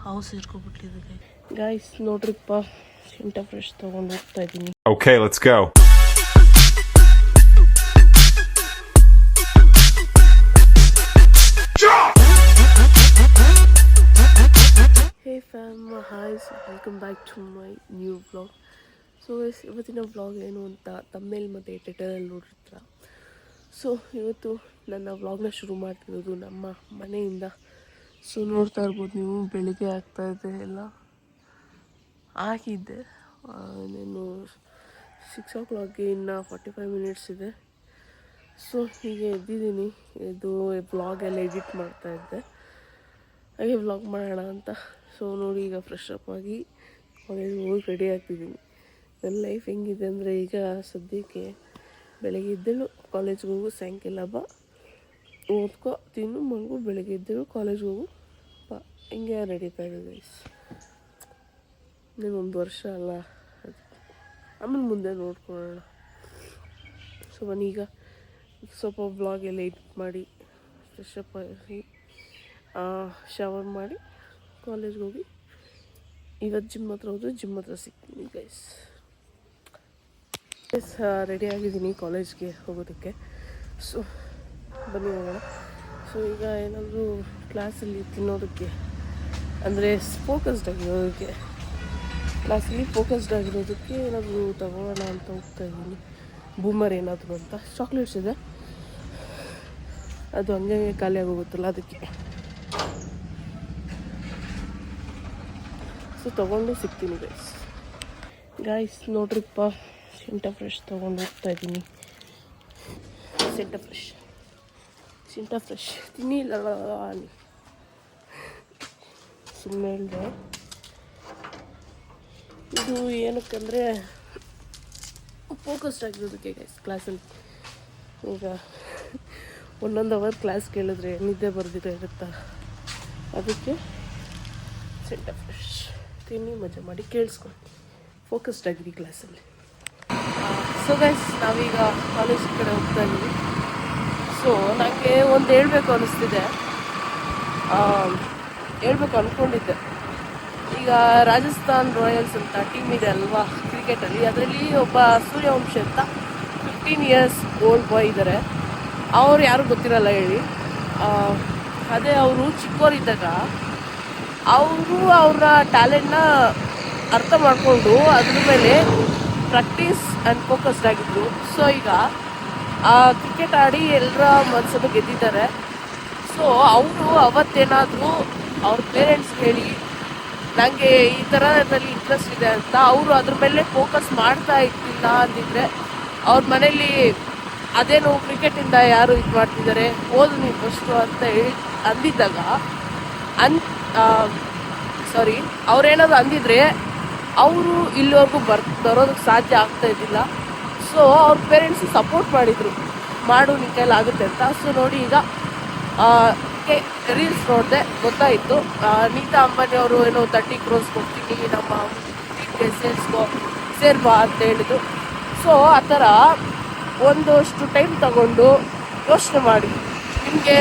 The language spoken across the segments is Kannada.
ಹಾವು ಸೇರ್ಕೊಬಿಟ್ಟಿದೆ ಗೈಸ್. ನೋಡ್ರಿಪ್ಪ, ಸಿಂಟಾ ಫ್ರೆಶ್ ತೊಗೊಂಡು ಹೋಗ್ತಾ ಇದ್ದೀನಿ. Okay, let's go. Hey fam, hi, welcome back to my new vlog. So ಇವತ್ತಿನ ವ್ಲಾಗ್ ಏನು ಅಂತ ತಮ್ಮೇಲ್ ಮತ್ತು ಟೈಟಲಲ್ಲಿ ನೋಡಿರ್ತೀರ. ಸೊ ಇವತ್ತು ನನ್ನ ವ್ಲಾಗ್ನ ಶುರು ಮಾಡ್ತಿರೋದು ನಮ್ಮ ಮನೆಯಿಂದ. ಸೊ ನೋಡ್ತಾ ಇರ್ಬೋದು ನೀವು, ಬೆಳಿಗ್ಗೆ ಆಗ್ತಾಯಿದೆ ಎಲ್ಲ ಆಗಿದ್ದೆ. ಇನ್ನೇನು 6 o'clock, ಇನ್ನು 45 minutes ಇದೆ. ಸೊ ಹೀಗೆ ಎದ್ದಿದ್ದೀನಿ. ಇದು ವ್ಲಾಗ್ ಎಲ್ಲ ಎಡಿಟ್ ಮಾಡ್ತಾಯಿದ್ದೆ, ಹಾಗೆ ವ್ಲಾಗ್ ಮಾಡೋಣ ಅಂತ. ಸೊ ನೋಡಿ, ಈಗ ಫ್ರೆಶ್ ಅಪ್ ಆಗಿ ಕಾಲೇಜ್ಗೆ ಹೋಗಿ ರೆಡಿ ಆಗ್ತಿದ್ದೀನಿ. ನನ್ನ ಲೈಫ್ ಹೆಂಗಿದೆ ಅಂದರೆ, ಈಗ ಸದ್ಯಕ್ಕೆ ಬೆಳಗ್ಗೆ ಇದ್ದೇಳು ಕಾಲೇಜ್ಗೆ ಹೋಗು, ಸಾಯಂಕಾಲ ಬಾ, ಓದ್ಕೊ, ತಿನ್ನು, ಮಗು, ಬೆಳಗ್ಗೆ ಇದ್ದೇಳು ಕಾಲೇಜ್ಗೆ ಹೋಗು ಬಾ, ಹಿಂಗೆ ನಡೀತಾ ಇದೆ ಗೈಸ್. ಇನ್ನೊಂದು ವರ್ಷ ಅಲ್ಲ, ಅದು ಆಮೇಲೆ ಮುಂದೆ ನೋಡ್ಕೊಳ್ಳೋಣ. ಸೊ ಬನ್ನೀಗ ಸ್ವಲ್ಪ ವ್ಲಾಗ್ ಎಲ್ಲ ಎಡಿಟ್ ಮಾಡಿ ಫ್ರೆಶ್ ಅಪ್ ಆಗಿ ಶವರ್ ಮಾಡಿ ಕಾಲೇಜ್ಗೆ ಹೋಗಿ ಇವತ್ತು ಜಿಮ್ ಹತ್ರ ಹೋದ್ರೆ ಜಿಮ್ ಹತ್ರ ಸಿಗ್ತೀನಿ ಗೈಸ್. ರೆಡಿ ಆಗಿದ್ದೀನಿ ಕಾಲೇಜ್ಗೆ ಹೋಗೋದಕ್ಕೆ. ಸೊ ಬನ್ನಿ ಹೋಗೋಣ. ಸೊ ಈಗ ಏನಾದರೂ ಕ್ಲಾಸಲ್ಲಿ ತಿನ್ನೋದಕ್ಕೆ, ಅಂದರೆ ಫೋಕಸ್ಡ್ ಆಗಿರೋದಕ್ಕೆ, ಕ್ಲಾಸಲ್ಲಿ ಫೋಕಸ್ಡ್ ಆಗಿರೋದಕ್ಕೆ ಏನಾದರೂ ತಗೊಳ್ಳೋಣ ಅಂತ ಹೋಗ್ತಾ ಇದ್ದೀನಿ. ಬೂಮರ್ ಏನಾದರೂ ಅಂತ. ಚಾಕ್ಲೇಟ್ಸ್ ಇದೆ, ಅದು ಹಂಗೆ ಖಾಲಿ ಆಗೋಗುತ್ತಲ್ಲ, ಅದಕ್ಕೆ. ಸೊ ತೊಗೊಂಡು ಸಿಗ್ತೀನಿ ಗಾಯ್ಸ್. ನೋಡ್ರಿಪ್ಪ, ಸಿಂಟಾ ಫ್ರೆಶ್ ತೊಗೊಂಡು ಹೋಗ್ತಾ ಇದ್ದೀನಿ. ಸಿಂಟಾ ಫ್ರೆಶ್ ತಿನ್ನಿಲ್ಲ ಸುಮ್ಮನೆ ಹೇಳಿದೆ. ಇದು ಏನಕ್ಕಂದರೆ ಫೋಕಸ್ಡ್ ಆಗಿರೋದಕ್ಕೆ ಗೈಸ್. ಕ್ಲಾಸಲ್ಲಿ ಈಗ 1 hour ಕ್ಲಾಸ್ ಕೇಳಿದ್ರೆ ನಿದ್ದೆ ಬರ್ದಿರೋ ಇರುತ್ತಾ, ಅದಕ್ಕೆ ಸಿಂಟಾ ಫ್ರೆಶ್ ತಿನ್ನಿ, ಮಜಾ ಮಾಡಿ ಕೇಳಿಸ್ಕೊಂಡು ಫೋಕಸ್ಡ್ ಆಗಿರಿ ಕ್ಲಾಸಲ್ಲಿ. ಸೊ ಗೈಸ್, ನಾವೀಗ ಕಾಲೇಜ್ ಕಡೆ ಹೋಗ್ತಾ ಇದ್ದೀವಿ. ಸೊ ನನಗೆ ಒಂದು ಹೇಳಬೇಕು ಅನ್ನಿಸ್ತಿದೆ, ಹೇಳ್ಬೇಕು ಅಂದ್ಕೊಂಡಿದ್ದೆ. ಈಗ ರಾಜಸ್ಥಾನ್ ರಾಯಲ್ಸ್ ಅಂತ ಟೀಮ್ ಇದೆ ಅಲ್ವಾ ಕ್ರಿಕೆಟಲ್ಲಿ, ಅದರಲ್ಲಿ ಒಬ್ಬ ಸೂರ್ಯವಂಶಿ ಅಂತ 15 years ಓಲ್ಡ್ ಬಾಯ್ ಇದ್ದಾರೆ. ಅವ್ರು ಯಾರು ಗೊತ್ತಿರಲ್ಲ ಹೇಳಿ. ಅದೇ ಅವರು ಚಿಕ್ಕವರಿದ್ದಾಗ ಅವರು ಅವರ ಟ್ಯಾಲೆಂಟ್ನ ಅರ್ಥ ಮಾಡಿಕೊಂಡು ಅದ್ರ ಮೇಲೆ ಪ್ರಾಕ್ಟೀಸ್ ಆ್ಯಂಡ್ ಫೋಕಸ್ಡ್ ಆಗಿದ್ರು. ಸೊ ಈಗ ಕ್ರಿಕೆಟ್ ಆಡಿ ಎಲ್ಲರ ಮನಸ್ಸನ್ನು ಗೆದ್ದಿದ್ದಾರೆ. ಸೊ ಅವರು ಅವತ್ತೇನಾದರೂ ಅವ್ರ ಪೇರೆಂಟ್ಸ್ ಹೇಳಿ ನನಗೆ ಈ ಥರದಲ್ಲಿ ಇಂಟ್ರೆಸ್ಟ್ ಇದೆ ಅಂತ ಅವರು ಅದ್ರ ಮೇಲೆ ಫೋಕಸ್ ಮಾಡ್ತಾ ಇದ್ದಿಲ್ಲ ಅಂದಿದ್ರೆ, ಅವ್ರ ಮನೇಲಿ ಅದೇನು ಕ್ರಿಕೆಟಿಂದ ಯಾರು ಇದು ಮಾಡ್ತಿದ್ದಾರೆ, ಓದು ನೀವು ಫಸ್ಟು ಅಂತ ಹೇಳಿ ಅಂದಿದ್ದಾಗ ಅವ್ರೇನಾದ್ರು ಅಂದಿದ್ರೆ ಅವರು ಇಲ್ಲಿವರೆಗೂ ಬರೋದಕ್ಕೆ ಸಾಧ್ಯ ಆಗ್ತಾ ಇದ್ದಿಲ್ಲ. ಸೊ ಅವ್ರ ಪೇರೆಂಟ್ಸ್ ಸಪೋರ್ಟ್ ಮಾಡಿದರು, ಮಾಡು ನಿನ್ನ ಕೈಲಿ ಆಗುತ್ತೆ ಅಂತ. ಸೊ ನೋಡಿ, ಈಗ ರೀಲ್ಸ್ ನೋಡಿದೆ, ಗೊತ್ತಾಯಿತು. ನೀತಾ ಅಂಬಾನಿ ಅವರು ಏನೋ 30 crores ಕೊಡ್ತೀನಿ ನಮ್ಮ ಟೀಮ್ಗೆ ಸೇರ್ಬಾ ಅಂತ ಹೇಳಿದ್ರು. ಸೊ ಆ ಥರ ಒಂದಷ್ಟು ಟೈಮ್ ತಗೊಂಡು ಯೋಚನೆ ಮಾಡಿ, ನಿಮಗೆ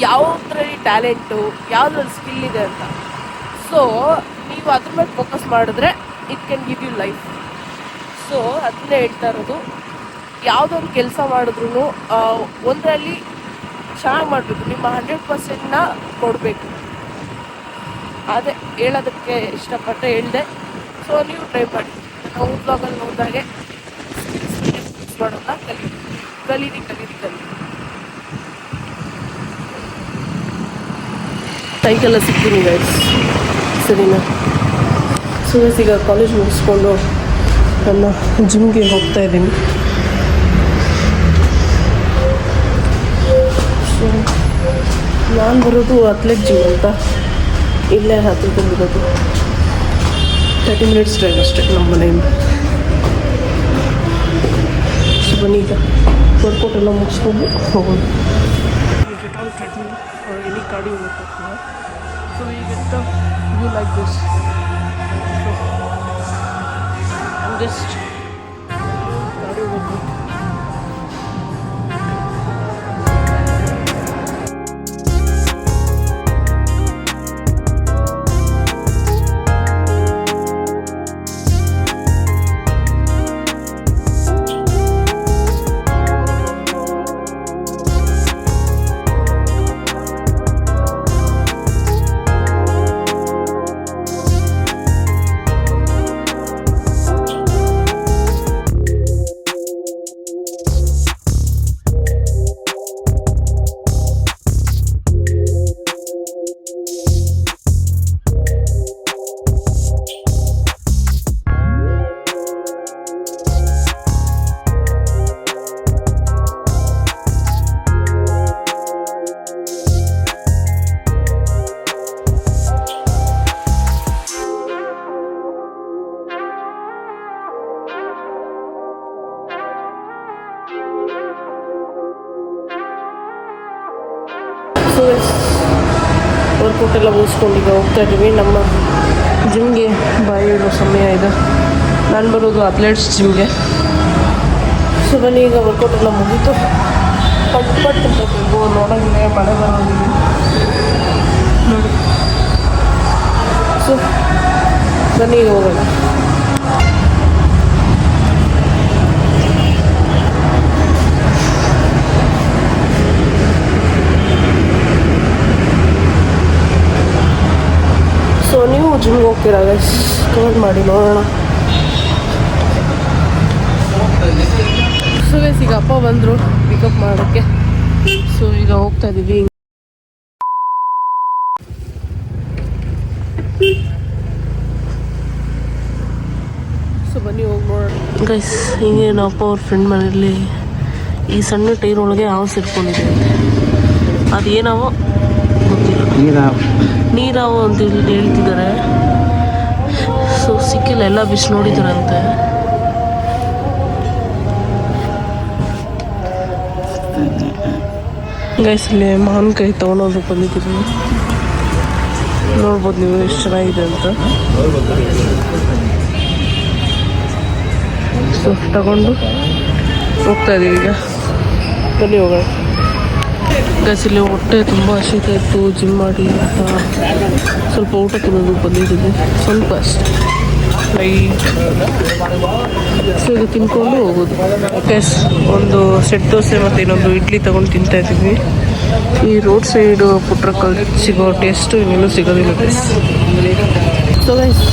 ಯಾವುದ್ರಲ್ಲಿ ಟ್ಯಾಲೆಂಟು, ಯಾವುದ್ರಲ್ಲಿ ಸ್ಕಿಲ್ ಇದೆ ಅಂತ. ಸೊ ನೀವು ಅದ್ರ ಮೇಲೆ ಫೋಕಸ್ ಮಾಡಿದ್ರೆ it can give you life. So ಅದನ್ನೇ ಹೇಳ್ತಾ ಇರೋದು, ಯಾವುದೊಂದು ಕೆಲಸ ಮಾಡಿದ್ರು ಒಂದರಲ್ಲಿ ಚೆನ್ನಾಗಿ ಮಾಡಬೇಕು, ನಿಮ್ಮ 100%ನ ಕೊಡಬೇಕು. ಅದೇ ಹೇಳೋದಕ್ಕೆ ಇಷ್ಟಪಟ್ಟೆ ಹೇಳಿದೆ. ಸೊ ನೀವು ಟ್ರೈ ಮಾಡಿ. ನಾವು ಬ್ಲಾಗಲ್ಲಿ ನೋಡಿದಾಗೆ ಸ್ಕಿಲ್ಸ್ ಮಾಡೋದನ್ನ ಕಲೀರಿ. ಕೈಗೆಲ್ಲ ಸಿಗ್ತೀನಿ ಗೈಸ್, ಸರಿನಾ? ಸೊ ಈಗ ಕಾಲೇಜ್ ಮುಗಿಸ್ಕೊಂಡು ನನ್ನ ಜಿಮ್ಗೆ ಹೋಗ್ತಾ ಇದ್ದೀನಿ. ಸೊ ನಾನು ಬರೋದು ಅಥ್ಲೆಟ್ ಜಿಮ್ ಅಂತ, ಇಲ್ಲೇ ಹತ್ತಿರದಲ್ಲಿರೋದು. 30 minutes ಡ್ರೈವ್ ಅಷ್ಟೇ ನಮ್ಮ ಮನೆಯಿಂದ. ಸೊ ಬನ್ನಿ, ಈಗ ವರ್ಕೌಟ್ ಎಲ್ಲ ಮುಗಿಸ್ಕೊಂಡು ಹೋಗೋದು. Any cardio workout. So you get the view like this. So I'm just cardio workout. ಮುಗಿಸ್ಕೊಂಡು ಈಗ ಹೋಗ್ತಾ ಇದ್ದೀವಿ ನಮ್ಮ ಜಿಮ್ಗೆ. ಬಾಯಿ ಇಡೋ ಸಮಯ ಇದೆ. ನಾನು ಬರೋದು ಅಥ್ಲೆಟ್ಸ್ ಜಿಮ್ಗೆ. ಸೊ ಬನ್ನಿ, ಈಗ ವರ್ಕೌಟ್ ಎಲ್ಲ ಮುಗೀತು. ಪಟ್ಟು ನೋಡೋಂಗಿಲ್ಲ, ಮಳೆ ಬರೋದಿಲ್ಲ ನೋಡಿ. ಸೊ ಬನ್ನಿ, ಈಗ ಹೋಗೋಣ. ಸೊ ನೀವು ಜಿಮ್ಗೆ ಹೋಗ್ತೀರಾ ಗೈಸ್? ಕಮೆಂಟ್ ಮಾಡಿ ನೋಡೋಣ. ಸೊ ಗೈಸ್, ಈಗ ಅಪ್ಪ ಬಂದರು ಪಿಕಪ್ ಮಾಡೋಕ್ಕೆ. ಸೊ ಈಗ ಹೋಗ್ತಾ ಇದ್ದೀವಿ. ಸೊ ಬನ್ನಿ, ಹೋಗಿ ನೋಡೋಣ ಗೈಸ್. ಹಿಂಗೆ ನಮ್ಮ ಅಪ್ಪ ಅವ್ರ ಫ್ರೆಂಡ್ ಮನೆಯಲ್ಲಿ ಈ ಸಣ್ಣ ಟೈರ್ ಒಳಗೆ ಹಾವು ಸೇರ್ಕೊಂಡಿದೆ. ಅದೇನಾವೋ ಗೊತ್ತಿಲ್ಲ, ನೀರಾವು ಅಂತ ಹೇಳ್ತಿದ್ದಾರೆ. ಸೊ ಸಿಕ್ಕಿಲ್ಲ, ಎಲ್ಲ ಬಿಸಿ ನೋಡಿದಾರಂತೆ. ಗೈಸ್, ಇಲ್ಲಿ ಮಾವಿನಕಾಯಿ ತೊಗೊಂಡೋದಕ್ಕೆ ಬಂದಿದ್ದೀವಿ. ನೋಡ್ಬೋದು ನೀವು ಎಷ್ಟು ಚೆನ್ನಾಗಿದೆ ಅಂತ. ಸೊ ತಗೊಂಡು ಹೋಗ್ತಾ ಇದ್ದೀವಿ ಈಗ. ಬನ್ನಿ ಹೋಗೋಣ. ಗೈಸ್, ಇಲ್ಲಿ ಹೊಟ್ಟೆ ತುಂಬ ಹಸಿತಾ ಇತ್ತು. ಜಿಮ್ ಮಾಡಿ ಅಂತ ಸ್ವಲ್ಪ ಊಟ ತಿನ್ನೋದಕ್ಕೆ ಬಂದಿದ್ದೀವಿ, ಸ್ವಲ್ಪ ಅಷ್ಟೇ ಲೈಟ್. ಸೊ ಇದು ತಿನ್ಕೊಂಡು ಹೋಗೋದು. ಗೈಸ್, ಒಂದು ಸೆಟ್ ದೋಸೆ ಮತ್ತು ಇನ್ನೊಂದು ಇಡ್ಲಿ ತೊಗೊಂಡು ತಿಂತಾ ಇದ್ದೀವಿ. ಈ ರೋಡ್ ಸೈಡು ಪುಟ್ರಕ್ಕಲ್ಲಿ ಸಿಗೋ ಟೇಸ್ಟು ಇನ್ನೇನು ಸಿಗೋದಿಲ್ಲ ಗೈಸ್. ಸೊ ಗೈಸ್,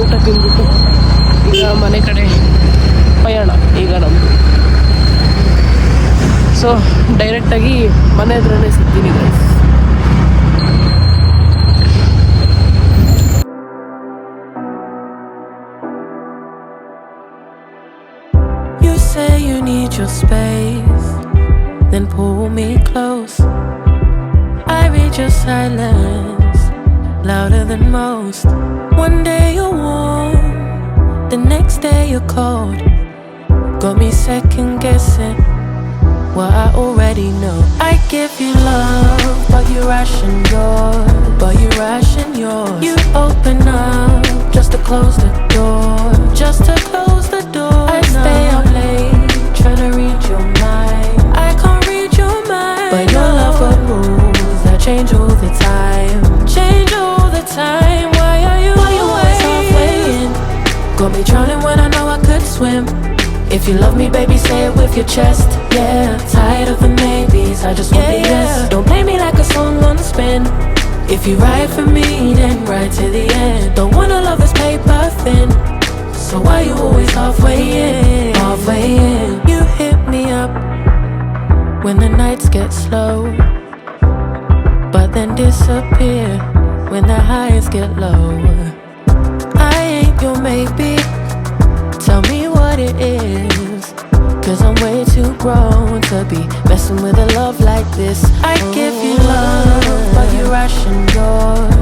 ಊಟ ತಿಂದ್ಬಿಟ್ಟು ಈಗ ಮನೆ ಕಡೆ ಪಯಣ ಈಗ ನಮ್ಮದು. ಸೊ ಡೈರೆಕ್ಟಾಗಿ ಮನೆ ಹತ್ರನೇ ಸಿಗ್ತೀನಿ guys. You say you need your space, then pull me close. I read your silence, louder than most. One day you're warm, the next day you're cold. Got me second guessing what I already know. I give you love, but you ration yours. You open up just to close the door. I stay up late, trying to read your mind. I can't read your mind, but your love got rules that change all the time. Why are you always halfway in? Got me drowning when I know I could swim. If you love me, baby, say it with your chest. Yeah, tired of the maybes, I just want the yes. Don't play me like a song on spin. If you ride for me, then ride to the end. Don't wanna love this paper thin. So why you always halfway in? You hit me up when the nights get slow, but then disappear when the highs get low. I ain't your maybe, tell me what it is, 'cause I'm way too grown to be messing with a love like this. I give you love, but you ration yours.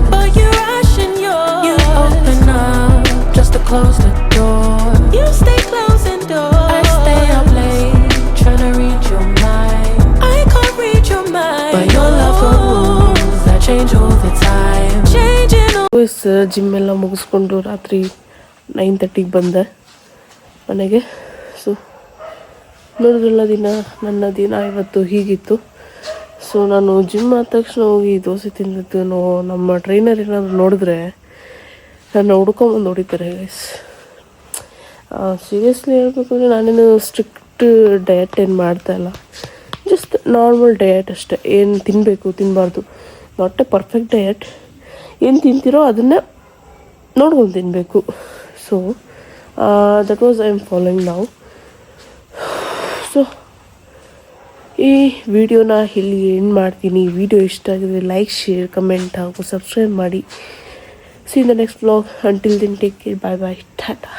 You open up just to close the door. You stay closing doors. I stay up late, trying to read your mind. I can't read your mind, but your love got rules that change all the time. Gym ಎಲ್ಲ ಮುಗಿಸ್ಕೊಂಡು ರಾತ್ರಿ 9:30ಗೆ ಬಂದೆ ಮನೆಗೆ. ಸೊ ನೋಡಿದ್ರಲ್ಲ, ನನ್ನ ದಿನ ಇವತ್ತು ಹೀಗಿತ್ತು. ಸೊ ನಾನು ಜಿಮ್ ಆದ ತಕ್ಷಣ ಹೋಗಿ ದೋಸೆ ತಿಂದಿದ್ದು ನಮ್ಮ ಟ್ರೈನರ್ ಏನಾದರೂ ನೋಡಿದ್ರೆ ನನ್ನ ಹುಡ್ಕೊಂಬಂದು ಹೊಡಿತಾರೆ ಗೈಸ್. ಸೀರಿಯಸ್ಲಿ ಹೇಳ್ಬೇಕು ಅಂದರೆ ನಾನೇನು ಸ್ಟ್ರಿಕ್ಟ್ ಡಯಟ್ ಏನು ಮಾಡ್ತಾಯಿಲ್ಲ, ಜಸ್ಟ್ ನಾರ್ಮಲ್ ಡಯಟ್ ಅಷ್ಟೇ. ಏನು ತಿನ್ನಬೇಕು ತಿನ್ನಬಾರ್ದು, ನಾಟ್ ಎ ಪರ್ಫೆಕ್ಟ್ ಡಯಟ್. ಏನು ತಿಂತೀರೋ ಅದನ್ನೇ ನೋಡ್ಕೊಂಡು ತಿನ್ನಬೇಕು. So that was I am following now. So ಈ ವಿಡಿಯೋನ ಇಲ್ಲಿ ಏನು ಮಾಡ್ತೀನಿ. ವಿಡಿಯೋ ಇಷ್ಟ ಆಗಿದ್ರೆ ಲೈಕ್, ಶೇರ್, ಕಮೆಂಟ್ ಹಾಗೂ ಸಬ್ಸ್ಕ್ರೈಬ್ ಮಾಡಿ. See you in the next vlog. Until then, take care. Bye bye. Tata.